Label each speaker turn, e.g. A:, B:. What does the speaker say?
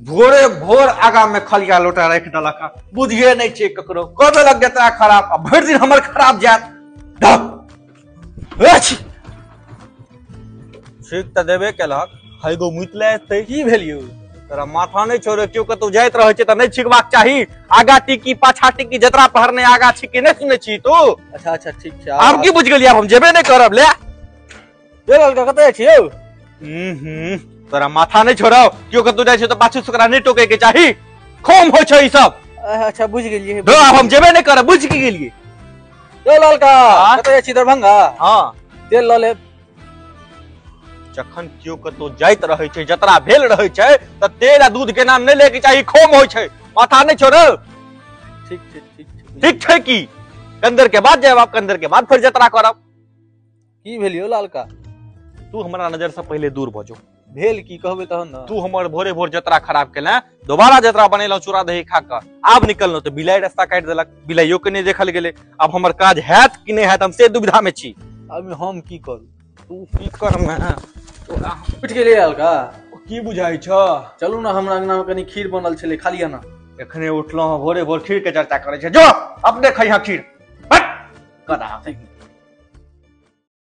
A: भोरे भोर आगा में खलिया लोटा रख दलक बुझिए नहीं छे ककरो कबे लग जतरा खराब आ भर दिन हमर खराब जात ठीक त देबे केलक हैगो मुतले त की भेलियो तोरा माथा नहीं छोड़े क्यों कतौ जाइत रहै छै त नहीं छिकबाक चाही आगा टिकी पाछा टिकी जतरा पहरने आगा छिकी नहीं सुनै छी तू। अच्छा अच्छा ठीक छै आब की बुझ गेलियै हम जेबे नहीं करब ले ये लड़का कतै छी यौ तोरा माथा नहीं छोड़ो क्यों कतौ जाय छै त पाछू सकरा नहीं टोके के चाही खोम होय छै ई सब। अच्छा बुझ गेलियै दो अब हम जेबे नहीं करब बुझ की गेलियै यो लड़का कतै छी दरभंगा हां तेल ल ले जखन क्यों कतौ जाइत रहै छै जतरा भेल रहै छै त तेल आ दूध के नाम नहीं लेके चाही खोम होय छै माथा नहीं छोड़ो। ठीक छै की कंदर के बाद जाब कंदर के बाद फिर जतरा करब की भेलियो लालका तू हमरा नजर से पहले दूर भजो भेल की कहबे तहन न तू हमर भोरे भोर जतरा खराब केला दोबारा जतरा बनेलौ चूरा दही खा के आब निकलनो त बिलाई रास्ता काट देलक बिलाइयो के नहीं देखल गेले अब हमर काज हैत कि नहीं हैत हम से दुविधा में छी। अब हम की करू तू की कर मैं उठ गेले अलका की बुझाई छ चलू ना हमरा अंगना में कनी खीर बनल छले खा लिया ना एखने उठलो भोरे भोर खीर के चर्चा करे छै जो अपने खइहा खीर कदा